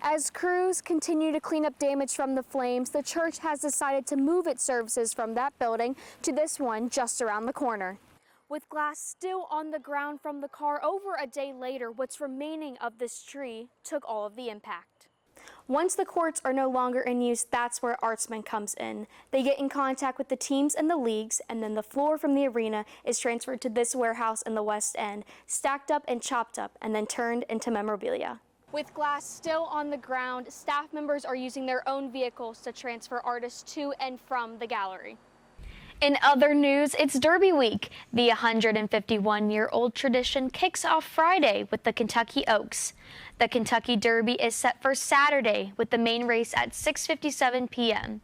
As crews continue to clean up damage from the flames, the church has decided to move its services from that building to this one just around the corner. With glass still on the ground from the car over a day later, what's remaining of this tree took all of the impact. Once the courts are no longer in use, that's where Artsman comes in. They get in contact with the teams and the leagues, and then the floor from the arena is transferred to this warehouse in the West End, stacked up and chopped up, and then turned into memorabilia. With glass still on the ground, staff members are using their own vehicles to transfer artists to and from the gallery. In other news, it's Derby Week. The 151-year-old tradition kicks off Friday with the Kentucky Oaks. The Kentucky Derby is set for Saturday with the main race at 6:57 p.m.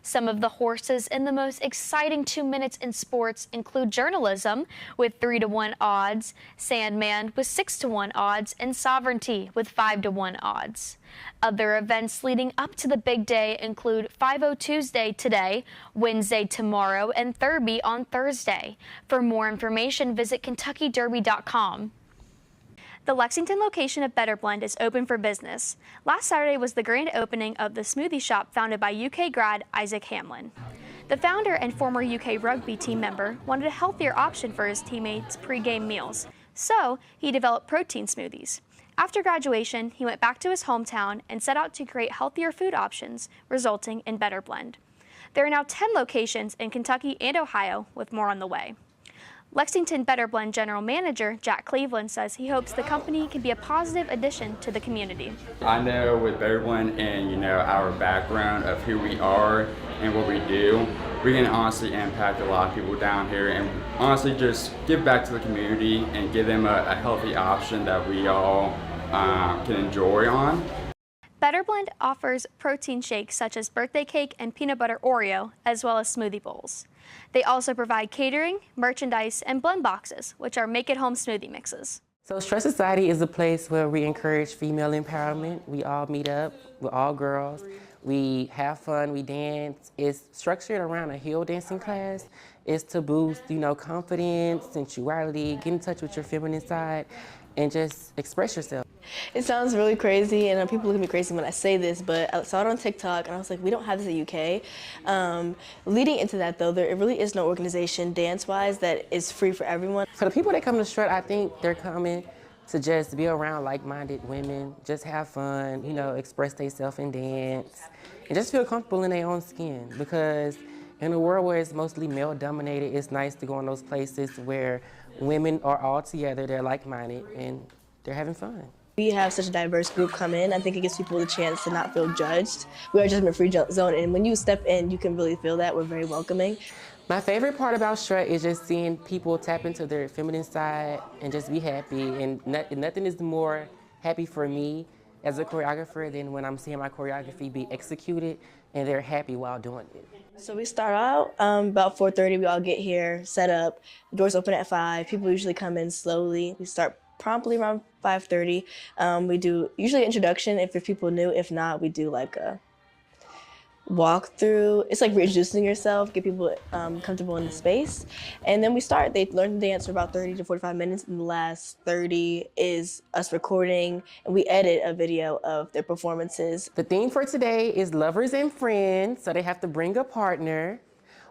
Some of the horses in the most exciting 2 minutes in sports include Journalism with 3-to-1 odds, Sandman with 6-to-1 odds, and Sovereignty with 5-to-1 odds. Other events leading up to the big day include 5-0 Tuesday today, Wednesday tomorrow, and Derby on Thursday. For more information, visit KentuckyDerby.com. The Lexington location of Better Blend is open for business. Last Saturday was the grand opening of the smoothie shop founded by UK grad Isaac Hamlin. The founder and former UK rugby team member wanted a healthier option for his teammates' pre-game meals, so he developed protein smoothies. After graduation, he went back to his hometown and set out to create healthier food options, resulting in Better Blend. There are now 10 locations in Kentucky and Ohio, with more on the way. Lexington Better Blend General Manager Jack Cleveland says he hopes the company can be a positive addition to the community. I know with Better Blend and our background of who we are and what we do, we can honestly impact a lot of people down here and honestly just give back to the community and give them a healthy option that we all can enjoy on. Better Blend offers protein shakes such as birthday cake and peanut butter Oreo, as well as smoothie bowls. They also provide catering, merchandise, and blend boxes, which are make-at-home smoothie mixes. So Stress Society is a place where we encourage female empowerment. We all meet up, we're all girls. We have fun, we dance. It's structured around a hill dancing class. It's to boost, confidence, sensuality, get in touch with your feminine side, and just express yourself. It sounds really crazy, and people look at me crazy when I say this, but I saw it on TikTok, and I was like, we don't have this in the UK. Leading into that, though, there really is no organization dance-wise that is free for everyone. For the people that come to Strut, I think they're coming to just be around like-minded women, just have fun, express themselves and dance, and just feel comfortable in their own skin. Because in a world where it's mostly male-dominated, it's nice to go in those places where women are all together, they're like-minded, and they're having fun. We have such a diverse group come in. I think it gives people the chance to not feel judged. We are just in a free zone, and when you step in, you can really feel that. We're very welcoming. My favorite part about Strut is just seeing people tap into their feminine side and just be happy. And nothing is more happy for me as a choreographer than when I'm seeing my choreography be executed and they're happy while doing it. So we start out about 4:30. We all get here, set up. The doors open at 5. People usually come in slowly. We start promptly around 5:30. We do usually an introduction if people new. If not, we do like a walkthrough. It's like reintroducing yourself, get people comfortable in the space. And then we start. They learn to dance for about 30 to 45 minutes, and the last 30 is us recording, and we edit a video of their performances. The theme for today is lovers and friends, so they have to bring a partner,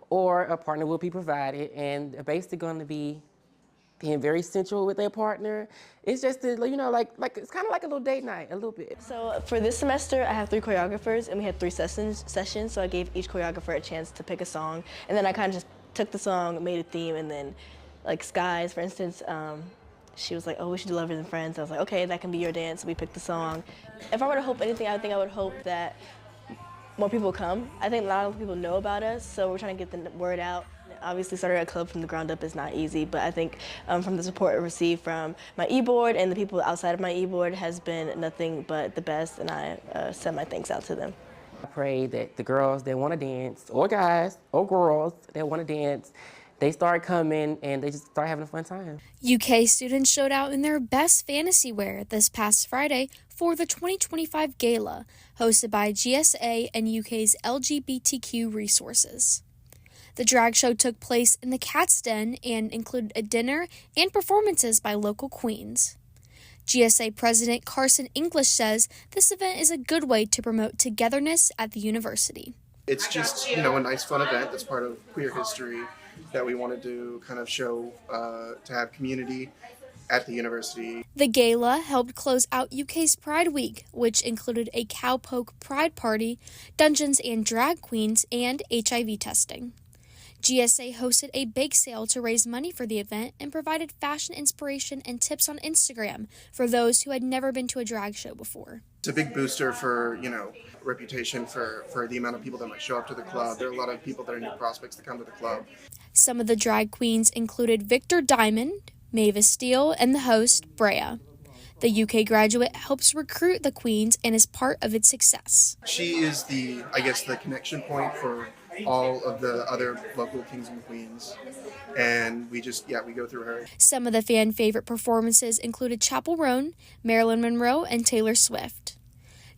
or a partner will be provided, and they're basically going to be being very sensual with their partner. It's just, like it's kind of like a little date night, a little bit. So for this semester, I have 3 choreographers, and we had 3 sessions. So I gave each choreographer a chance to pick a song, and then I kind of just took the song, made a theme, and then, like Skies, for instance, she was like, oh, we should do Lovers and Friends. I was like, okay, that can be your dance. So we picked the song. If I were to hope anything, I think I would hope that more people come. I think a lot of people know about us, so we're trying to get the word out. Obviously, starting a club from the ground up is not easy, but I think from the support I received from my e-board and the people outside of my e-board has been nothing but the best, and I send my thanks out to them. I pray that the girls that want to dance, or guys, or girls that want to dance, they start coming and they just start having a fun time. UK students showed out in their best fantasy wear this past Friday for the 2025 Gala, hosted by GSA and UK's LGBTQ resources. The drag show took place in the Cat's Den and included a dinner and performances by local queens. GSA President Carson English says this event is a good way to promote togetherness at the university. It's just, you know, a nice fun event that's part of queer history that we wanted to kind of show, to have community at the university. The gala helped close out UK's Pride Week, which included a cowpoke pride party, Dungeons and Drag Queens, and HIV testing. GSA hosted a bake sale to raise money for the event and provided fashion inspiration and tips on Instagram for those who had never been to a drag show before. It's a big booster for, you know, reputation for the amount of people that might show up to the club. There are a lot of people that are new prospects that come to the club. Some of the drag queens included Victor Diamond, Mavis Steele, and the host, Brea. The UK graduate helps recruit the queens and is part of its success. She is the connection point for all of the other local kings and queens, and we go through her. Some of the fan favorite performances included Chappell Roan, Marilyn Monroe, and Taylor Swift.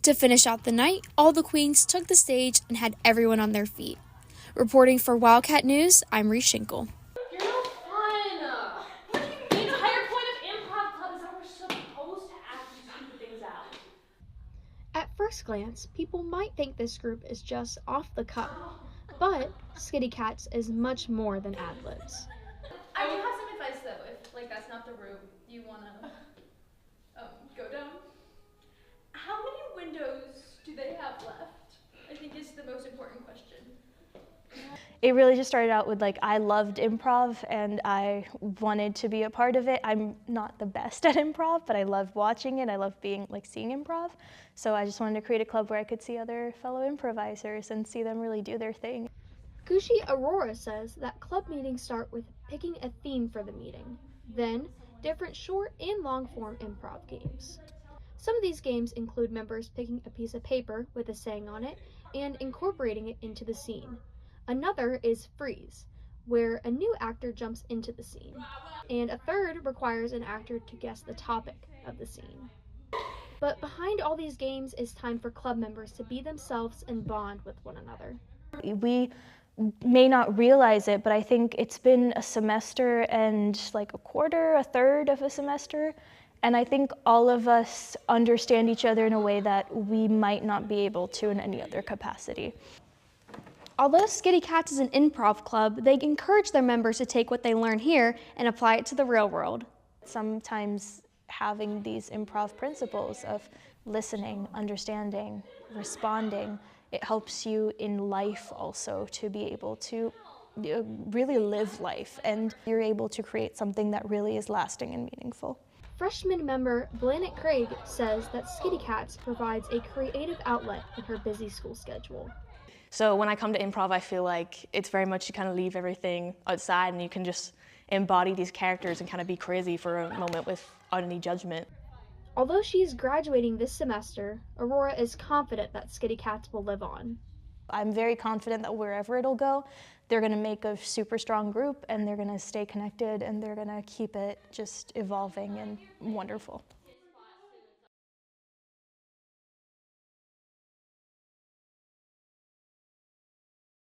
To finish out the night, all the queens took the stage and had everyone on their feet. Reporting for Wildcat News, I'm Reese Shinkle. You're no fun! What do you mean? The entire point of improv club is that we're supposed to act these stupid things out. At first glance, people might think this group is just off the cuff, but Skitty Cats is much more than ad-libs. I do have some advice though, if that's not the route you wanna go down. How many windows do they have left? I think is the most important question. It really just started out with I loved improv and I wanted to be a part of it. I'm not the best at improv, but I loved watching it. I loved seeing improv. So I just wanted to create a club where I could see other fellow improvisers and see them really do their thing. Gushi Aurora says that club meetings start with picking a theme for the meeting, then different short and long form improv games. Some of these games include members picking a piece of paper with a saying on it and incorporating it into the scene. Another is freeze, where a new actor jumps into the scene. And a third requires an actor to guess the topic of the scene. But behind all these games is time for club members to be themselves and bond with one another. We may not realize it, but I think it's been a semester and a quarter, a third of a semester. And I think all of us understand each other in a way that we might not be able to in any other capacity. Although Skitty Cats is an improv club, they encourage their members to take what they learn here and apply it to the real world. Sometimes having these improv principles of listening, understanding, responding, it helps you in life also to be able to really live life, and you're able to create something that really is lasting and meaningful. Freshman member Blanet Craig says that Skitty Cats provides a creative outlet in her busy school schedule. So when I come to improv, I feel like it's very much you kind of leave everything outside and you can just embody these characters and kind of be crazy for a moment without any judgment. Although she's graduating this semester, Aurora is confident that Skitty Cats will live on. I'm very confident that wherever it'll go, they're going to make a super strong group and they're going to stay connected and they're going to keep it just evolving and wonderful.